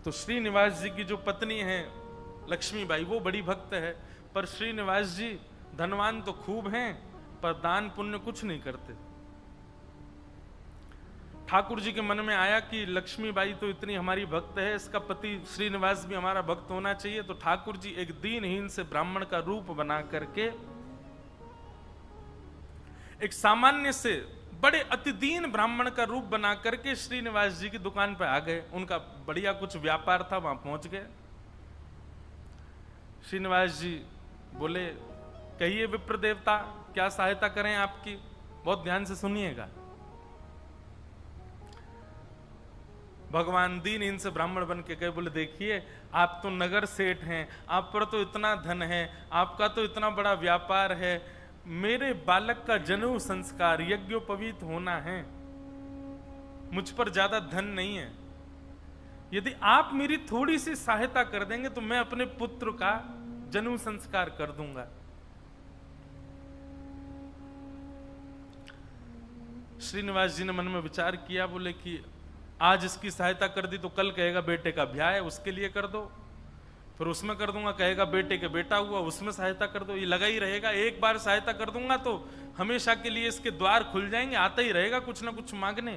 तो श्रीनिवास जी की जो पत्नी है लक्ष्मीबाई, वो बड़ी भक्त है, पर श्रीनिवास जी धनवान तो खूब हैं पर दान पुण्य कुछ नहीं करते। ठाकुर जी के मन में आया कि लक्ष्मीबाई तो इतनी हमारी भक्त है, इसका पति श्रीनिवास भी हमारा भक्त होना चाहिए। तो ठाकुर जी एक दीनहीन से ब्राह्मण का रूप बना करके एक सामान्य से बड़े अतिदीन ब्राह्मण का रूप बना करके श्रीनिवास जी की दुकान पर आ गए। उनका बढ़िया कुछ व्यापार था, वहां पहुंच गए। श्रीनिवास जी बोले, कहिए विप्र देवता, क्या सहायता करें आपकी? बहुत ध्यान से सुनिएगा। भगवान दीनहीन से ब्राह्मण बन के गए, बोले देखिए आप तो नगर सेठ हैं, आप पर तो इतना धन है, आपका तो इतना बड़ा व्यापार है, मेरे बालक का जनेऊ संस्कार यज्ञोपवीत होना है, मुझ पर ज्यादा धन नहीं है, यदि आप मेरी थोड़ी सी सहायता कर देंगे तो मैं अपने पुत्र का जनेऊ संस्कार कर दूंगा। श्रीनिवास जी ने मन में विचार किया, बोले कि आज इसकी सहायता कर दी तो कल कहेगा बेटे का ब्याह है, उसके लिए कर दो, फिर उसमें कर दूंगा, कहेगा बेटे के बेटा हुआ, उसमें सहायता कर दो, ये लगा ही रहेगा। एक बार सहायता कर दूंगा तो हमेशा के लिए इसके द्वार खुल जाएंगे, आता ही रहेगा कुछ ना कुछ मांगने।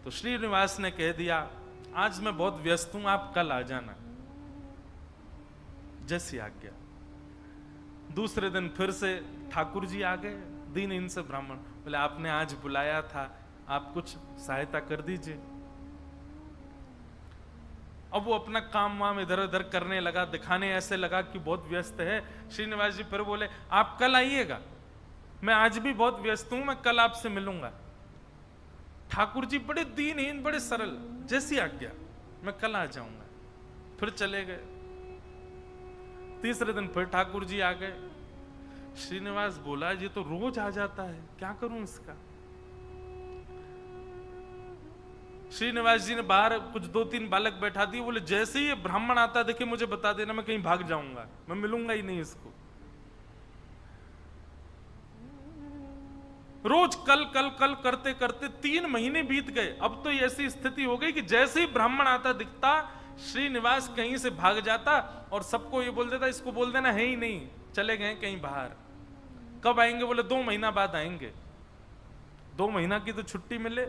तो श्रीनिवास ने कह दिया, आज मैं बहुत व्यस्त हूं, आप कल आ जाना। जैसी आज्ञा। दूसरे दिन फिर से ठाकुर जी आ गए, दीनहीन से ब्राह्मण। बोले आपने आज बुलाया था, आप कुछ सहायता कर दीजिए। अब वो अपना काम वाम इधर उधर करने लगा, दिखाने ऐसे लगा कि बहुत व्यस्त है। श्रीनिवास जी फिर बोले आप कल आइएगा, मैं आज भी बहुत व्यस्त हूं, मैं कल आपसे मिलूंगा। ठाकुर जी बड़े दीनहीन, बड़े सरल, जैसी आज्ञा, मैं कल आ जाऊंगा। फिर चले गए। तीसरे दिन फिर ठाकुर जी आ गए। श्रीनिवास बोला ये तो रोज आ जाता है, क्या करूं इसका? श्रीनिवास जी ने बाहर कुछ 2-3 बालक बैठा दिए, बोले जैसे ही ये ब्राह्मण आता देखे मुझे बता देना, मैं कहीं भाग जाऊंगा, मैं मिलूंगा ही नहीं इसको। रोज कल कल कल करते करते 3 महीने बीत गए। अब तो ऐसी स्थिति हो गई कि जैसे ही ब्राह्मण आता दिखता, श्रीनिवास कहीं से भाग जाता और सबको ये बोल देता इसको बोल देना है ही नहीं, चले गए कहीं बाहर। कब आएंगे? बोले 2 महीना बाद आएंगे। 2 महीना की तो छुट्टी मिले।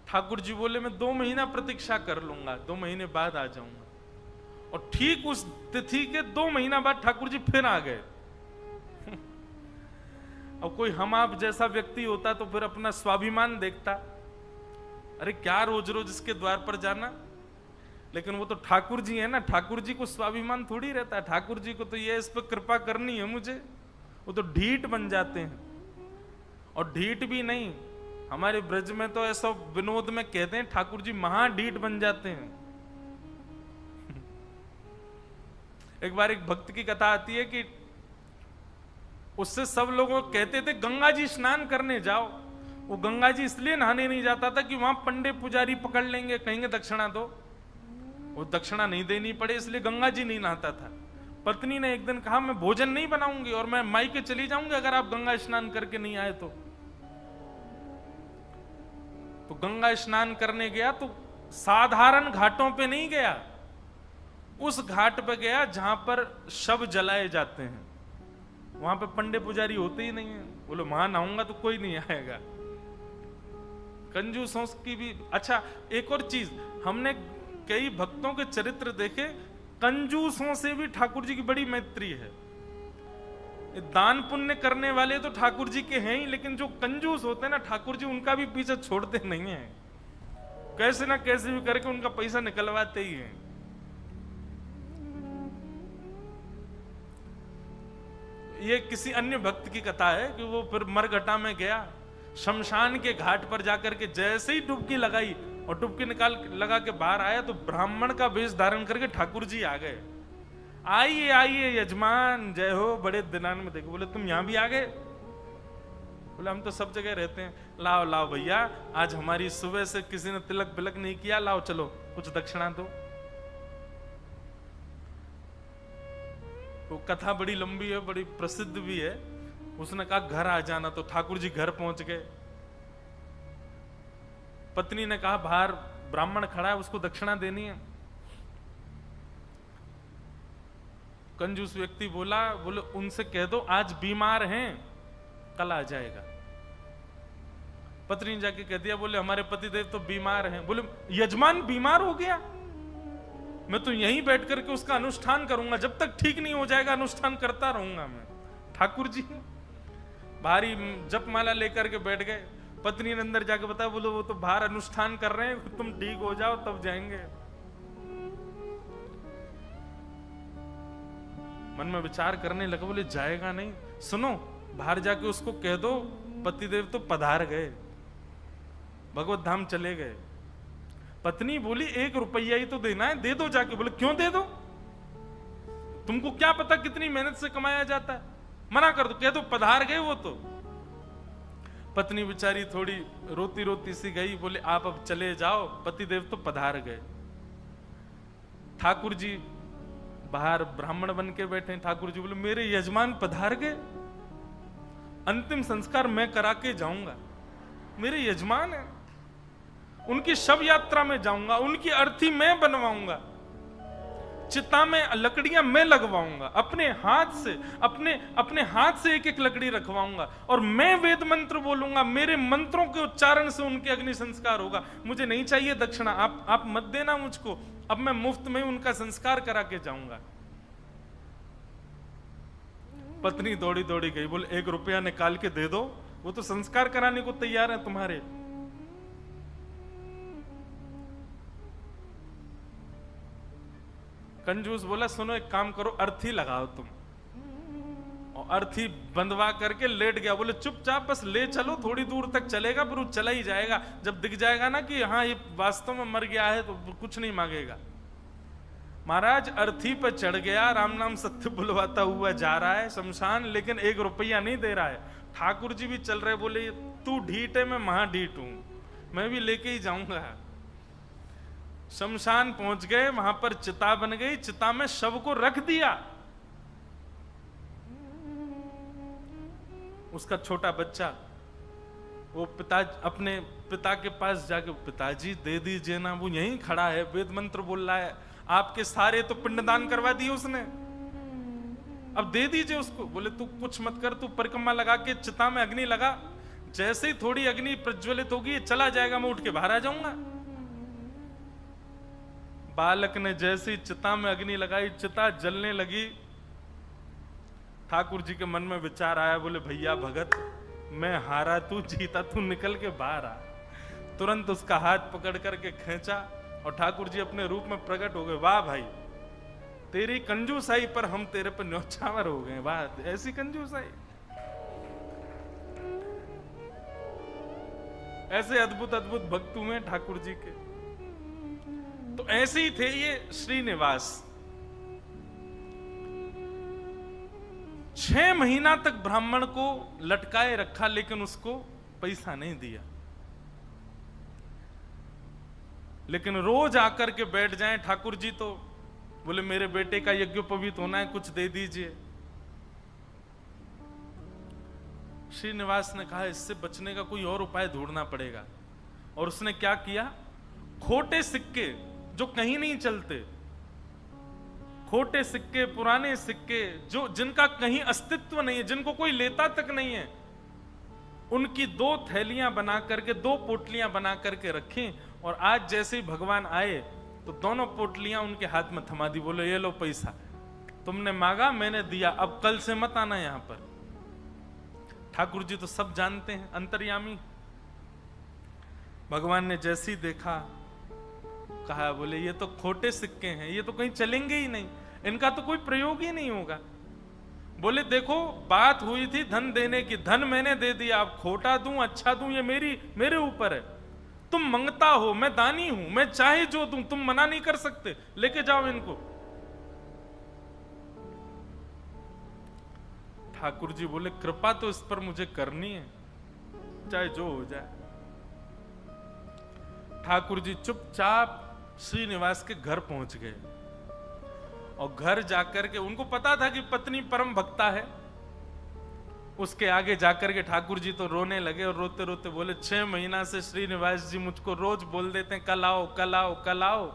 ठाकुर जी बोले मैं 2 महीना प्रतीक्षा कर लूंगा, 2 महीने बाद आ जाऊंगा। और ठीक उस तिथि के 2 महीना बाद ठाकुर जी फिर आ गए। अब कोई हम आप जैसा व्यक्ति होता तो फिर अपना स्वाभिमान देखता, अरे क्या रोज रोज इसके द्वार पर जाना। लेकिन वो तो ठाकुर जी है ना, ठाकुर जी को स्वाभिमान थोड़ी रहता है। ठाकुर जी को तो ये इस पर कृपा करनी है मुझे, वो तो ढीठ बन जाते हैं। और ढीठ भी नहीं, हमारे ब्रज में तो ऐसा विनोद में कहते हैं ठाकुर जी महाढीठ बन जाते हैं। एक बार एक भक्त की कथा आती है कि उससे सब लोग कहते थे गंगा जी स्नान करने जाओ। वो गंगा जी इसलिए नहाने नहीं जाता था कि वहां पंडे पुजारी पकड़ लेंगे, कहेंगे दक्षिणा दो, वो दक्षिणा नहीं देनी पड़े, इसलिए गंगा जी नहीं नहाता था। पत्नी ने एक दिन कहा मैं भोजन नहीं बनाऊंगी और मैं मायके चली जाऊंगी अगर आप गंगा स्नान करके नहीं आए तो गंगा स्नान करने गया तो साधारण घाटों पे नहीं गया, उस घाट पे गया जहां पर शव जलाए जाते हैं। वहां पे पंडे पुजारी होते ही नहीं है। बोले वहां नहाऊंगा तो कोई नहीं आएगा। कंजूसों की भी। अच्छा एक और चीज, हमने कई भक्तों के चरित्र देखे, कंजूसों से भी ठाकुर जी की बड़ी मैत्री है। दान पुण्य करने वाले तो ठाकुर जी के हैं ही, लेकिन जो कंजूस होते हैं ना ठाकुर जी उनका भी पीछे छोड़ते नहीं है, कैसे ना कैसे भी करके उनका पैसा निकलवाते ही हैं। ये किसी अन्य भक्त की कथा है कि वो फिर मरघटा में गया, शमशान के घाट पर जाकर के जैसे ही डुबकी लगाई और डुबकी निकाल लगा के बाहर आया तो ब्राह्मण का वेश धारण करके ठाकुर जी आ गए। आइए आइए यजमान, जय हो, बड़े दिनान में देखो। बोले तुम यहां भी आ गए? बोले हम तो सब जगह रहते हैं। लाओ लाओ भैया, आज हमारी सुबह से किसी ने तिलक बिलक नहीं किया, लाओ चलो कुछ दक्षिणा दो। वो कथा बड़ी लंबी है, बड़ी प्रसिद्ध भी है। उसने कहा घर आ जाना, तो ठाकुर जी घर पहुंच गए। पत्नी ने कहा बाहर ब्राह्मण खड़ा है, उसको दक्षिणा देनी है। कंजूस व्यक्ति बोले उनसे कह दो आज बीमार हैं, कल आ जाएगा। पत्नी ने जाके कह दिया, बोले हमारे पतिदेव तो बीमार हैं। बोले यजमान बीमार हो गया, मैं तो यहीं बैठ करके उसका अनुष्ठान करूंगा, जब तक ठीक नहीं हो जाएगा अनुष्ठान करता रहूंगा मैं। ठाकुर जी भारी जपमाला लेकर के बैठ गए। पत्नी ने अंदर जाके बताया, बोले वो तो बाहर अनुष्ठान कर रहे हैं, तुम ठीक हो जाओ तब जाएंगे। मन में विचार करने लगा, बोले जाएगा नहीं। सुनो, बाहर जाके उसको कह दो पतिदेव तो पधार गए, भगवत धाम चले गए। पत्नी बोली 1 रुपया ही तो देना है, दे दो जाके। बोले क्यों दे दो, तुमको क्या पता कितनी मेहनत से कमाया जाता है, मना कर दो, कह दो पधार गए वो तो। पत्नी बेचारी थोड़ी रोती रोती सी गई, बोले आप अब चले जाओ, पतिदेव तो पधार गए। ठाकुर जी बाहर ब्राह्मण बन के बैठे। ठाकुर जी बोले मेरे यजमान पधार गए, अंतिम संस्कार मैं करा के जाऊंगा, मेरे यजमान है, उनकी शव यात्रा में जाऊंगा, उनकी अर्थी मैं बनवाऊंगा, चिता में लकड़ियां मैं लगवाऊंगा, अपने हाथ से एक एक लकड़ी रखवाऊंगा, और मैं वेद मंत्र बोलूंगा, मेरे मंत्रों के उच्चारण से उनके अग्नि संस्कार होगा। मुझे नहीं चाहिए दक्षिणा, आप मत देना मुझको, अब मैं मुफ्त में उनका संस्कार करा के जाऊंगा। पत्नी दौड़ी दौड़ी गई, बोले 1 रुपया निकाल के दे दो, वो तो संस्कार कराने को तैयार है तुम्हारे। कंजूस बोला सुनो एक काम करो, अर्थी लगाओ तुम, और अर्थी बंधवा करके लेट गया। बोले चुपचाप बस ले चलो, थोड़ी दूर तक चलेगा, फिर वो चला ही जाएगा, जब दिख जाएगा ना कि हाँ ये वास्तव में मर गया है तो कुछ नहीं मांगेगा। महाराज अर्थी पर चढ़ गया, राम नाम सत्य बुलवाता हुआ जा रहा है शमशान, लेकिन 1 रुपया नहीं दे रहा है। ठाकुर जी भी चल रहे, बोले तू ढीठ है, मैं महाढीठ हूं, मैं भी लेके ही जाऊंगा। शमशान पहुंच गए, वहां पर चिता बन गई, चिता में शव को रख दिया। उसका छोटा बच्चा वो अपने पिता के पास जाके, पिताजी दे दीजिए ना, वो यहीं खड़ा है, वेद मंत्र बोल रहा है, आपके सारे तो पिंडदान करवा दिए उसने, अब दे दीजिए उसको। बोले तू कुछ मत कर, तू परिक्रमा लगा के चिता में अग्नि लगा, जैसे ही थोड़ी अग्नि प्रज्वलित होगी चला जाएगा, मैं उठ के बाहर आ जाऊंगा। बालक ने जैसे ही चिता में अग्नि लगाई, चिता जलने लगी। ठाकुर जी के मन में विचार आया, बोले भैया भगत, मैं हारा तू जीता, तू निकल के बाहर आ। तुरंत उसका हाथ पकड़ करके खींचा और ठाकुर जी अपने रूप में प्रकट हो गए। वाह भाई, तेरी कंजूसाई पर हम तेरे पर न्यौछावर हो गए, वाह ऐसी कंजूसाई। ऐसे अद्भुत अद्भुत भक्त हुए ठाकुर जी के। तो ऐसे ही थे ये श्रीनिवास। 6 महीना तक ब्राह्मण को लटकाए रखा, लेकिन उसको पैसा नहीं दिया। लेकिन रोज आकर के बैठ जाएं ठाकुर जी, तो बोले मेरे बेटे का यज्ञोपवीत होना है, कुछ दे दीजिए। श्रीनिवास ने कहा इससे बचने का कोई और उपाय ढूंढना पड़ेगा। और उसने क्या किया, खोटे सिक्के जो कहीं नहीं चलते, खोटे सिक्के, पुराने सिक्के जो जिनका कहीं अस्तित्व नहीं है, जिनको कोई लेता तक नहीं है, उनकी 2 थैलियां बना करके, 2 पोटलियां बना करके रखी। और आज जैसे ही भगवान आए तो दोनों पोटलियां उनके हाथ में थमा दी। बोले ये लो पैसा, तुमने मांगा मैंने दिया, अब कल से मत आना यहां पर। ठाकुर जी तो सब जानते हैं, अंतर्यामी। भगवान ने जैसे ही देखा, कहा बोले ये तो खोटे सिक्के हैं, ये तो कहीं चलेंगे ही नहीं, इनका तो कोई प्रयोग ही नहीं होगा। बोले देखो बात हुई थी धन देने की, धन मैंने दे दिया, अब खोटा दूं अच्छा दूं ये मेरे ऊपर है। तुम मंगता हो, मैं दानी हूं, मैं चाहे जो दूं, तुम मना नहीं कर सकते, लेके जाओ इनको। ठाकुर जी बोले कृपा तो इस पर मुझे करनी है, चाहे जो हो जाए। ठाकुर जी चुपचाप श्रीनिवास के घर पहुंच गए। और घर जाकर के उनको पता था कि पत्नी परम भक्ता है, उसके आगे जाकर के ठाकुर जी तो रोने लगे और रोते रोते बोले 6 महीना से श्रीनिवास जी मुझको रोज बोल देते हैं कल आओ कल आओ कल आओ,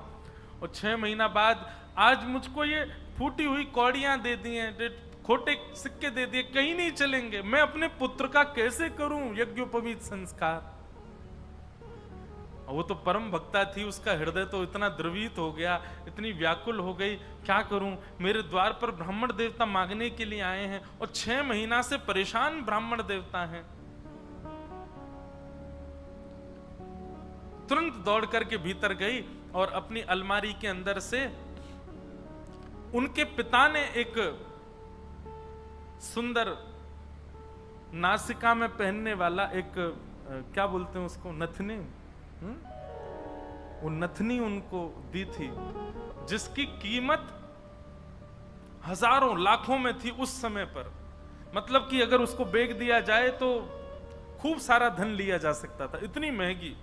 और 6 महीना बाद आज मुझको ये फूटी हुई कौड़ियां दे दी हैं, खोटे सिक्के दे दिए, कहीं नहीं चलेंगे, मैं अपने पुत्र का कैसे करूं यज्ञोपवीत संस्कार। वो तो परम भक्ता थी, उसका हृदय तो इतना द्रवित हो गया, इतनी व्याकुल हो गई, क्या करूं, मेरे द्वार पर ब्राह्मण देवता मांगने के लिए आए हैं और 6 महीना से परेशान ब्राह्मण देवता हैं। तुरंत दौड़ करके भीतर गई और अपनी अलमारी के अंदर से उनके पिता ने एक सुंदर नासिका में पहनने वाला एक क्या बोलते हैं उसको, नथनी, वो नथनी उनको दी थी जिसकी कीमत हजारों लाखों में थी उस समय पर। मतलब कि अगर उसको बेच दिया जाए तो खूब सारा धन लिया जा सकता था, इतनी महंगी।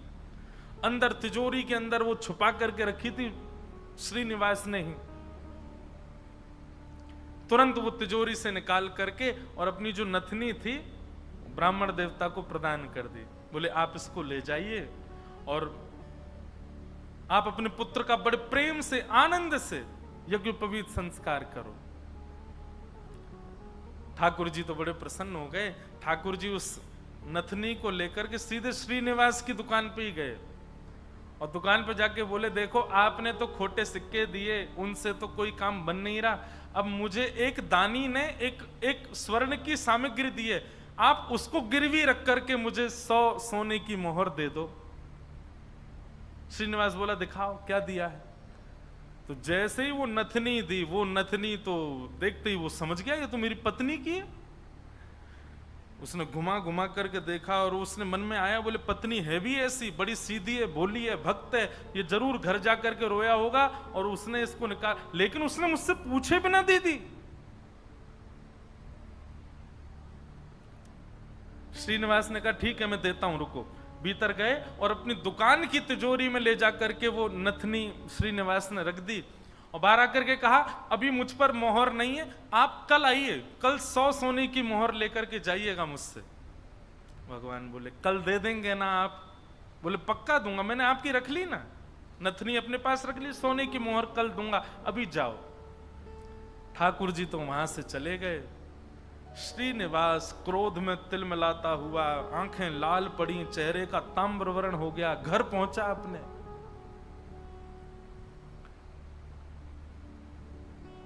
अंदर तिजोरी के अंदर वो छुपा करके रखी थी श्रीनिवास ने ही। तुरंत वो तिजोरी से निकाल करके और अपनी जो नथनी थी ब्राह्मण देवता को प्रदान कर दी। बोले आप इसको ले जाइए और आप अपने पुत्र का बड़े प्रेम से आनंद से यज्ञोपवीत संस्कार करो। ठाकुर जी तो बड़े प्रसन्न हो गए। ठाकुर जी उस नथनी को लेकर के सीधे श्रीनिवास की दुकान पे ही गए और दुकान पे जाके बोले देखो आपने तो खोटे सिक्के दिए, उनसे तो कोई काम बन नहीं रहा, अब मुझे एक दानी ने एक स्वर्ण की सामग्री दी है, आप उसको गिरवी रख करके मुझे 100 सोने की मोहर दे दो। श्रीनिवास बोला दिखाओ क्या दिया है। तो जैसे ही वो नथनी दी, वो नथनी तो देखते ही वो समझ गया ये तो मेरी पत्नी की है। उसने घुमा घुमा करके देखा और उसने मन में आया, बोले पत्नी है भी ऐसी, बड़ी सीधी है, भोली है, भक्त है, ये जरूर घर जा करके रोया होगा और उसने इसको निकाल, लेकिन उसने मुझसे पूछे बिना दे दी। श्रीनिवास ने कहा ठीक है मैं देता हूं, रुको। भीतर गए और अपनी दुकान की तिजोरी में ले जा करके वो नथनी श्रीनिवास ने रख दी और बाहर आकर के कहा अभी मुझ पर मोहर नहीं है, आप कल आइए, कल 100 सोने की मोहर लेकर के जाइएगा मुझसे। भगवान बोले कल दे देंगे ना आप? बोले पक्का दूंगा, मैंने आपकी रख ली ना, नथनी अपने पास रख ली, सोने की मोहर कल दूंगा, अभी जाओ। ठाकुर जी तो वहां से चले गए। श्रीनिवास क्रोध में तिलमिलाता हुआ, आंखें लाल पड़ी, चेहरे का ताम्रवर्ण हो गया, घर पहुंचा अपने।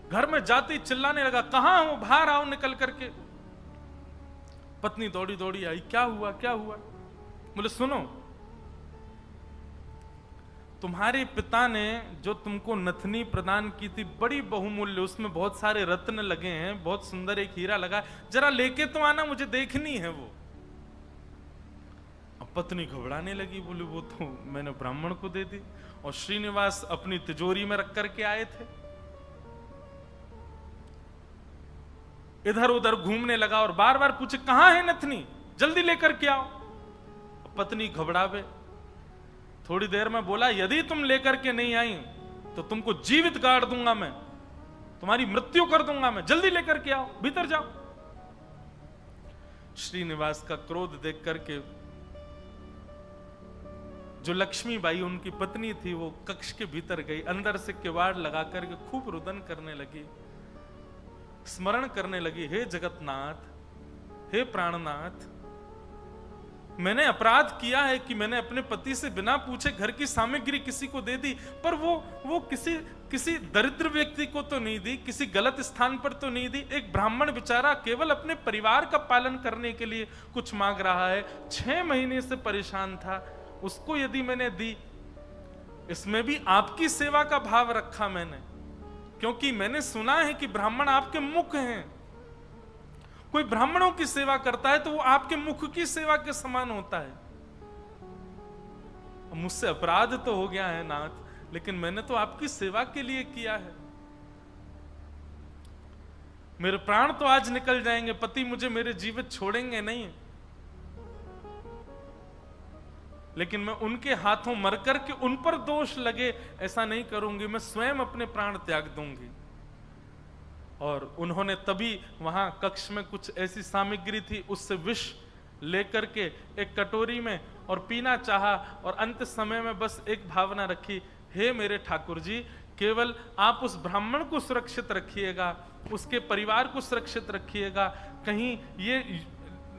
घर में जाते ही चिल्लाने लगा कहां हो, बाहर आओ निकल करके। पत्नी दौड़ी दौड़ी आई, क्या हुआ क्या हुआ? बोले सुनो, तुम्हारे पिता ने जो तुमको नथनी प्रदान की थी बड़ी बहुमूल्य, उसमें बहुत सारे रत्न लगे हैं, बहुत सुंदर एक हीरा लगा, जरा लेके तो आना, मुझे देखनी है वो। अब पत्नी घबराने लगी, बोली वो तो मैंने ब्राह्मण को दे दी और श्रीनिवास अपनी तिजोरी में रख करके आए थे। इधर उधर घूमने लगा और बार बार पूछे कहां है नथनी, जल्दी लेकर के आओ। पत्नी घबरावे, थोड़ी देर में बोला यदि तुम लेकर के नहीं आई तो तुमको जीवित गाड़ दूंगा मैं, तुम्हारी मृत्यु कर दूंगा मैं, जल्दी लेकर के आओ, भीतर जाओ। श्रीनिवास का क्रोध देख करके जो लक्ष्मीबाई उनकी पत्नी थी वो कक्ष के भीतर गई, अंदर से किवाड़ लगा करके खूब रुदन करने लगी, स्मरण करने लगी, हे जगतनाथ, हे प्राणनाथ, मैंने अपराध किया है कि मैंने अपने पति से बिना पूछे घर की सामग्री किसी को दे दी, पर वो किसी दरिद्र व्यक्ति को तो नहीं दी, किसी गलत स्थान पर तो नहीं दी। एक ब्राह्मण बेचारा केवल अपने परिवार का पालन करने के लिए कुछ मांग रहा है, 6 महीने से परेशान था, उसको यदि मैंने दी, इसमें भी आपकी सेवा का भाव रखा मैंने, क्योंकि मैंने सुना है कि ब्राह्मण आपके मुख हैं, कोई ब्राह्मणों की सेवा करता है तो वो आपके मुख की सेवा के समान होता है। मुझसे अपराध तो हो गया है नाथ, लेकिन मैंने तो आपकी सेवा के लिए किया है। मेरे प्राण तो आज निकल जाएंगे, पति मुझे मेरे जीवित छोड़ेंगे नहीं, लेकिन मैं उनके हाथों मर करके उन पर दोष लगे ऐसा नहीं करूंगी, मैं स्वयं अपने प्राण त्याग दूंगी। और उन्होंने तभी वहां कक्ष में कुछ ऐसी सामग्री थी, उससे विष लेकर के एक कटोरी में और पीना चाहा, और अंत समय में बस एक भावना रखी, हे मेरे ठाकुर जी, केवल आप उस ब्राह्मण को सुरक्षित रखिएगा, उसके परिवार को सुरक्षित रखिएगा, कहीं ये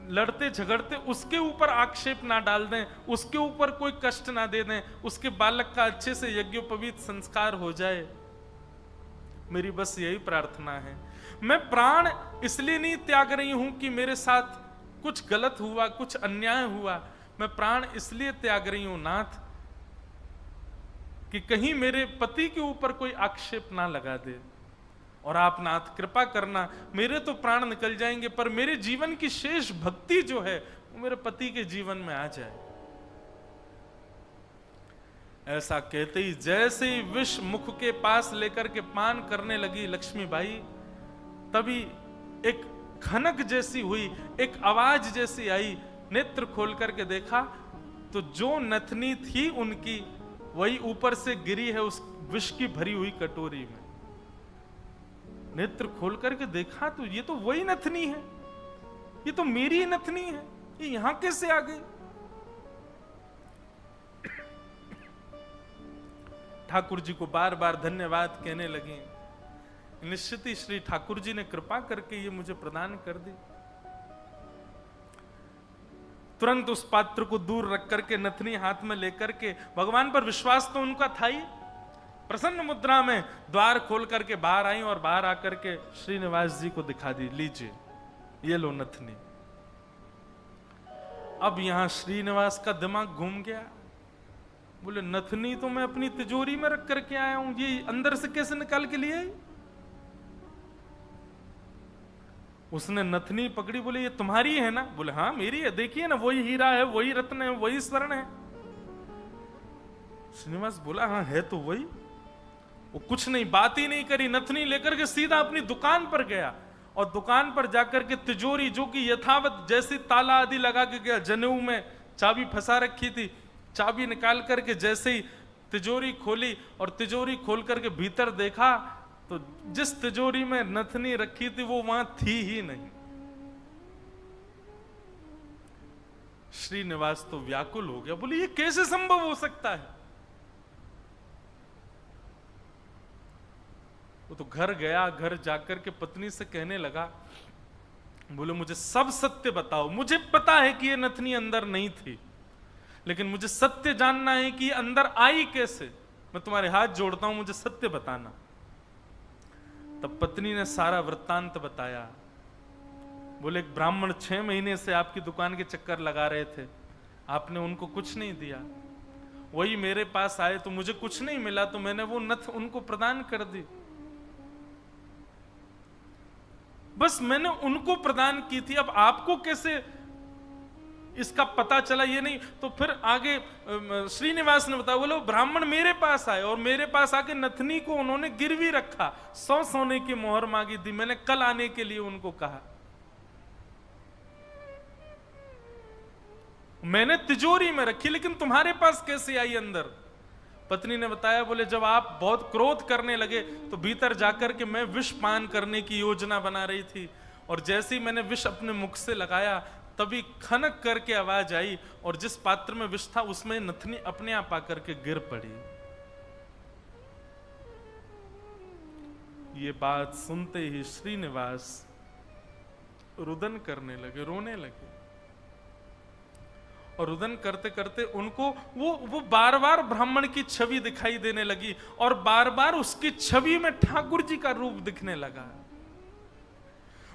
लड़ते झगड़ते उसके ऊपर आक्षेप ना डाल दें, उसके ऊपर कोई कष्ट ना दे दें, उसके बालक का अच्छे से यज्ञोपवीत संस्कार हो जाए। मेरी बस यही प्रार्थना है। मैं प्राण इसलिए नहीं त्याग रही हूं कि मेरे साथ कुछ गलत हुआ, कुछ अन्याय हुआ, मैं प्राण इसलिए त्याग रही हूं नाथ कि कहीं मेरे पति के ऊपर कोई आक्षेप ना लगा दे, और आप नाथ कृपा करना, मेरे तो प्राण निकल जाएंगे पर मेरे जीवन की शेष भक्ति जो है वो मेरे पति के जीवन में आ जाए। ऐसा कहते ही जैसे ही विष मुख के पास लेकर के पान करने लगी लक्ष्मीबाई, तभी एक खनक जैसी हुई, एक आवाज जैसी आई। नेत्र खोल करके देखा तो जो नथनी थी उनकी, वही ऊपर से गिरी है उस विष की भरी हुई कटोरी में। नेत्र खोल करके देखा तो ये तो वही नथनी है, ये तो मेरी ही नथनी है, ये यहां कैसे आ गई? ठाकुर जी को बार बार धन्यवाद कहने लगे। निश्चित ही श्री ठाकुर जी ने कृपा करके ये मुझे प्रदान कर दी। तुरंत उस पात्र को दूर रख करके नथनी हाथ में लेकर के, भगवान पर विश्वास तो उनका था ही, प्रसन्न मुद्रा में द्वार खोल करके बाहर आई और बाहर आकर के श्रीनिवास जी को दिखा दी, लीजिए ये लो नथनी। अब यहां श्रीनिवास का दिमाग घूम गया, बोले नथनी तो मैं अपनी तिजोरी में रख करके आया हूं, ये अंदर से कैसे निकाल के लिए आई? उसने नथनी पकड़ी, बोले ये तुम्हारी है ना? बोले हाँ मेरी है, देखिए ना वही हीरा है, वही रत्न है, वही स्वर्ण है। श्रीनिवास बोला हाँ है तो वही। वो कुछ नहीं, बात ही नहीं करी, नथनी लेकर के सीधा अपनी दुकान पर गया, और दुकान पर जाकर के तिजोरी जो कि यथावत जैसी ताला आदि लगा के गया, जनेऊ में चाबी फंसा रखी थी, चाबी निकाल करके जैसे ही तिजोरी खोली और तिजोरी खोल करके भीतर देखा तो जिस तिजोरी में नथनी रखी थी वो वहां थी ही नहीं। श्रीनिवास तो व्याकुल हो गया, बोले ये कैसे संभव हो सकता है? वो तो घर गया, घर जाकर के पत्नी से कहने लगा, बोले मुझे सब सत्य बताओ, मुझे पता है कि ये नथनी अंदर नहीं थी, लेकिन मुझे सत्य जानना है कि अंदर आई कैसे। मैं तुम्हारे हाथ जोड़ता हूं, मुझे सत्य बताना। तब पत्नी ने सारा वृत्तांत बताया। बोले एक ब्राह्मण 6 महीने से आपकी दुकान के चक्कर लगा रहे थे, आपने उनको कुछ नहीं दिया, वही मेरे पास आए तो मुझे कुछ नहीं मिला, तो मैंने वो नथ उनको प्रदान कर दी, बस मैंने उनको प्रदान की थी। अब आपको कैसे इसका पता चला ये नहीं। तो फिर आगे श्रीनिवास ने बताया, बोलो ब्राह्मण मेरे पास आए और मेरे पास आके नथनी को उन्होंने गिरवी रखा, 100 सोने की मोहर मांगी थी, मैंने कल आने के लिए उनको कहा, मैंने तिजोरी में रखी, लेकिन तुम्हारे पास कैसे आई अंदर? पत्नी ने बताया, बोले जब आप बहुत क्रोध करने लगे तो भीतर जाकर के मैं विष पान करने की योजना बना रही थी, और जैसे ही मैंने विष अपने मुख से लगाया तभी खनक करके आवाज आई, और जिस पात्र में विष था उसमें नथनी अपने आप आकर के गिर पड़ी। ये बात सुनते ही श्रीनिवास रुदन करने लगे, रोने लगे, और रुदन करते करते उनको वो बार बार ब्राह्मण की छवि दिखाई देने लगी, और बार बार उसकी छवि में ठाकुर जी का रूप दिखने लगा।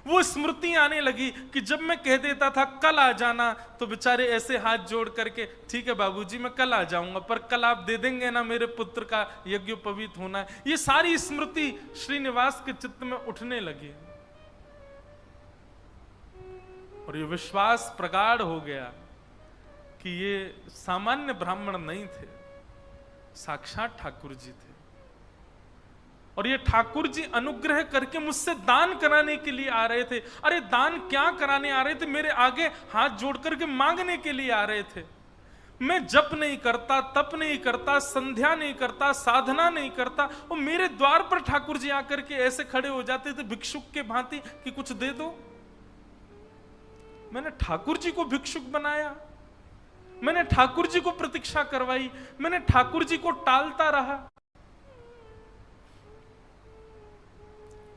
वो स्मृति आने लगी कि जब मैं कह देता था कल आ जाना, तो बेचारे ऐसे हाथ जोड़ करके, ठीक है बाबूजी मैं कल आ जाऊंगा, पर कल आप दे देंगे ना मेरे पुत्र का यज्ञोपवीत होना है। ये सारी स्मृति श्रीनिवास के चित्त में उठने लगी, और ये विश्वास प्रगाढ़ हो गया कि ये सामान्य ब्राह्मण नहीं थे, साक्षात ठाकुर जी थे, और ये ठाकुर जी अनुग्रह करके मुझसे दान कराने के लिए आ रहे थे। अरे दान क्या कराने आ रहे थे, मेरे आगे हाथ जोड़ करके मांगने के लिए आ रहे थे। मैं जप नहीं करता, तप नहीं करता, संध्या नहीं करता, साधना नहीं करता, वो मेरे द्वार पर ठाकुर जी आकर के ऐसे खड़े हो जाते थे भिक्षुक के भांति कि कुछ दे दो। मैंने ठाकुर जी को भिक्षुक बनाया, मैंने ठाकुर जी को प्रतीक्षा करवाई, मैंने ठाकुर जी को टालता रहा।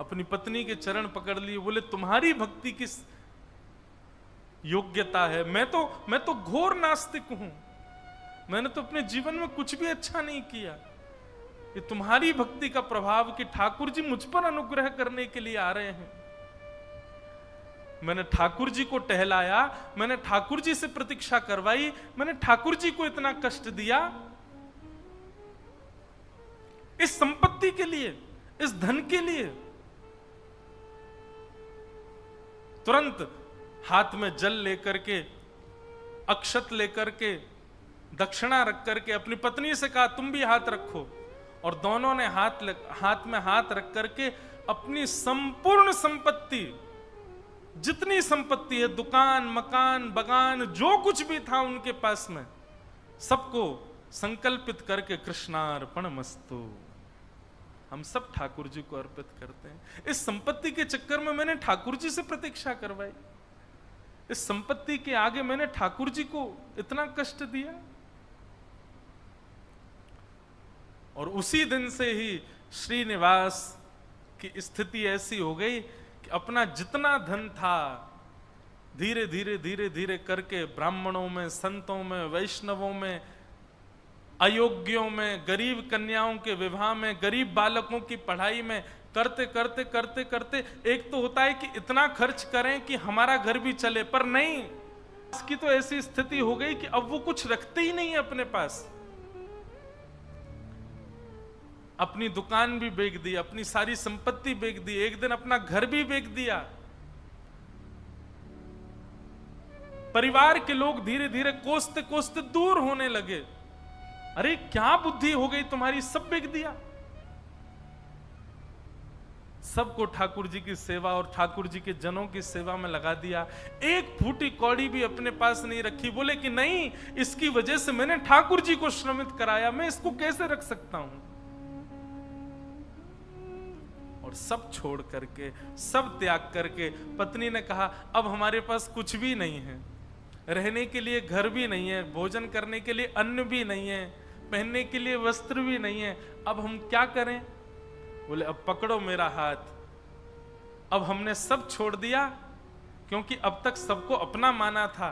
अपनी पत्नी के चरण पकड़ लिए, बोले तुम्हारी भक्ति किस योग्यता है? मैं तो घोर नास्तिक हूं, मैंने तो अपने जीवन में कुछ भी अच्छा नहीं किया। ये तुम्हारी भक्ति का प्रभाव कि ठाकुर जी मुझ पर अनुग्रह करने के लिए आ रहे हैं। मैंने ठाकुर जी को टहलाया, मैंने ठाकुर जी से प्रतीक्षा करवाई, मैंने ठाकुर जी को इतना कष्ट दिया इस संपत्ति के लिए, इस धन के लिए। तुरंत हाथ में जल लेकर के, अक्षत लेकर के, दक्षिणा रख करके अपनी पत्नी से कहा तुम भी हाथ रखो, और दोनों ने हाथ में हाथ रख करके अपनी संपूर्ण संपत्ति, जितनी संपत्ति है, दुकान, मकान, बगान, जो कुछ भी था उनके पास में, सबको संकल्पित करके कृष्णार्पणमस्तु, हम सब ठाकुर जी को अर्पित करते हैं। इस संपत्ति के चक्कर में मैंने ठाकुर जी से प्रतीक्षा करवाई, इस संपत्ति के आगे मैंने ठाकुर जी को इतना कष्ट दिया। और उसी दिन से ही श्रीनिवास की स्थिति ऐसी हो गई कि अपना जितना धन था धीरे धीरे धीरे धीरे करके ब्राह्मणों में, संतों में, वैष्णवों में, अयोग्यों में, गरीब कन्याओं के विवाह में, गरीब बालकों की पढ़ाई में करते करते करते करते एक तो होता है कि इतना खर्च करें कि हमारा घर भी चले, पर नहीं, इसकी तो ऐसी स्थिति हो गई कि अब वो कुछ रखते ही नहीं है अपने पास। अपनी दुकान भी बेच दी, अपनी सारी संपत्ति बेच दी, एक दिन अपना घर भी बेच दिया। परिवार के लोग धीरे धीरे कोसते कोसते दूर होने लगे। अरे क्या बुद्धि हो गई तुम्हारी, सब बेच दिया। सबको ठाकुर जी की सेवा और ठाकुर जी के जनों की सेवा में लगा दिया। एक फूटी कौड़ी भी अपने पास नहीं रखी। बोले कि नहीं, इसकी वजह से मैंने ठाकुर जी को श्रमित कराया, मैं इसको कैसे रख सकता हूं। और सब छोड़ करके, सब त्याग करके पत्नी ने कहा अब हमारे पास कुछ भी नहीं है, रहने के लिए घर भी नहीं है, भोजन करने के लिए अन्न भी नहीं है, पहनने के लिए वस्त्र भी नहीं है, अब हम क्या करें। बोले अब पकड़ो मेरा हाथ। अब हमने सब छोड़ दिया, क्योंकि अब तक सबको अपना माना था,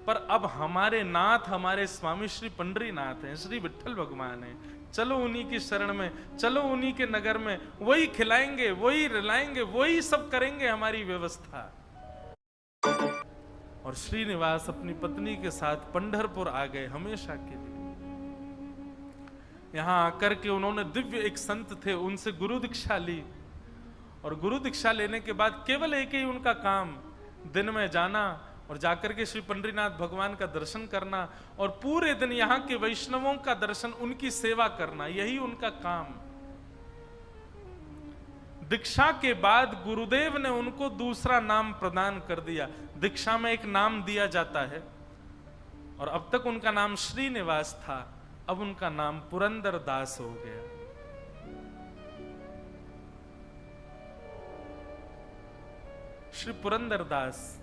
पर अब हमारे नाथ, हमारे स्वामी श्री पंडरीनाथ हैं, श्री विठ्ठल भगवान हैं। चलो उन्हीं की शरण में, चलो उन्हीं के नगर में, वही खिलाएंगे, वही रिलाएंगे, वही सब करेंगे हमारी व्यवस्था। और श्रीनिवास अपनी पत्नी के साथ पंढरपुर आ गए हमेशा के लिए। यहां आकर के उन्होंने दिव्य एक संत थे, उनसे गुरु दीक्षा ली। और गुरु दीक्षा लेने के बाद केवल एक ही उनका काम, दिन में जाना और जाकर के श्री पंडरीनाथ भगवान का दर्शन करना, और पूरे दिन यहाँ के वैष्णवों का दर्शन, उनकी सेवा करना, यही उनका काम। दीक्षा के बाद गुरुदेव ने उनको दूसरा नाम प्रदान कर दिया। दीक्षा में एक नाम दिया जाता है, और अब तक उनका नाम श्रीनिवास था, अब उनका नाम पुरंदर दास हो गया। श्री पुरंदर दास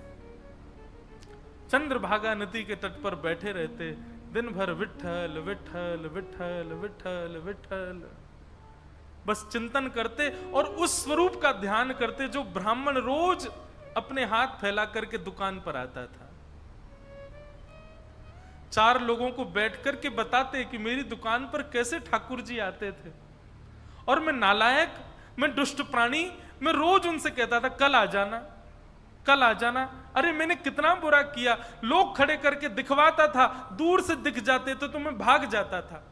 चंद्रभागा नदी के तट पर बैठे रहते, दिन भर विठ्ठल विठ्ठल विठ्ठल विठ्ठल विठ्ठल बस चिंतन करते, और उस स्वरूप का ध्यान करते जो ब्राह्मण रोज अपने हाथ फैला करके दुकान पर आता था। चार लोगों को बैठ करके बताते कि मेरी दुकान पर कैसे ठाकुर जी आते थे, और मैं नालायक, मैं दुष्ट प्राणी, मैं रोज उनसे कहता था कल आ जाना, कल आ जाना। अरे मैंने कितना बुरा किया, लोग खड़े करके दिखवाता था, दूर से दिख जाते तो मैं भाग जाता था।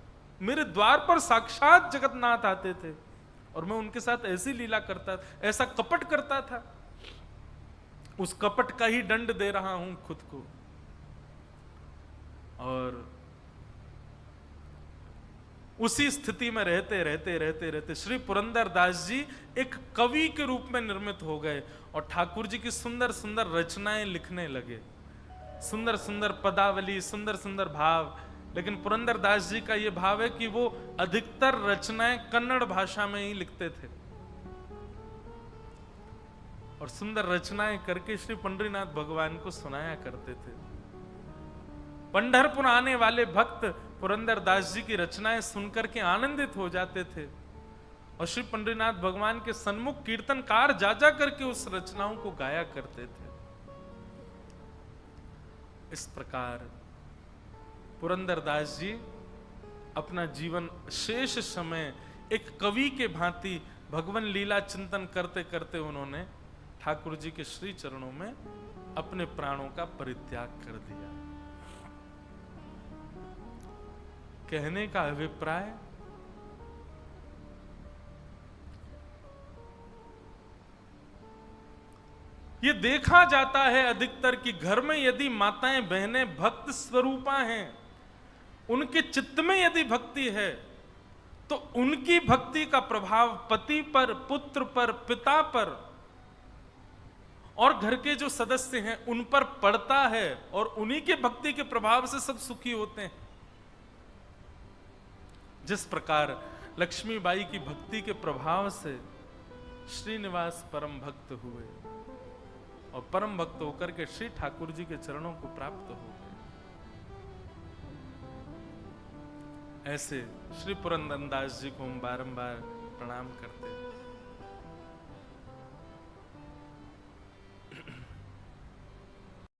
मेरे द्वार पर साक्षात जगन्नाथ आते थे, और मैं उनके साथ ऐसी लीला करता, ऐसा कपट करता था। उस कपट का ही दंड दे रहा हूं खुद को। और उसी स्थिति में रहते रहते रहते रहते श्री पुरंदर दास जी एक कवि के रूप में निर्मित हो गए, और ठाकुर जी की सुंदर सुंदर रचनाएं लिखने लगे। सुंदर सुंदर पदावली, सुंदर सुंदर भाव, लेकिन पुरंदरदास जी का यह भाव है कि वो अधिकतर रचनाएं कन्नड़ भाषा में ही लिखते थे और सुंदर रचनाएं करके श्री पंढरीनाथ भगवान को सुनाया करते थे। पंढरपुर आने वाले भक्त पुरंदरदास जी की रचनाएं सुनकर के आनंदित हो जाते थे और श्री पंढरीनाथ भगवान के सन्मुख कीर्तनकार जा जा करके उस रचनाओं को गाया करते थे। इस प्रकार पुरंदरदास जी अपना जीवन शेष समय एक कवि के भांति भगवान लीला चिंतन करते करते उन्होंने ठाकुर जी के श्री चरणों में अपने प्राणों का परित्याग कर दिया। कहने का अभिप्राय, ये देखा जाता है अधिकतर कि घर में यदि माताएं बहनें भक्त स्वरूपा हैं, उनके चित्त में यदि भक्ति है तो उनकी भक्ति का प्रभाव पति पर, पुत्र पर, पिता पर और घर के जो सदस्य हैं उन पर पड़ता है और उन्हीं के भक्ति के प्रभाव से सब सुखी होते हैं। जिस प्रकार लक्ष्मीबाई की भक्ति के प्रभाव से श्रीनिवास परम भक्त हुए और परम भक्त होकर के श्री ठाकुर जी के चरणों को प्राप्त हो गए, ऐसे श्री पुरंदरदास जी को हम बारंबार प्रणाम करते हैं।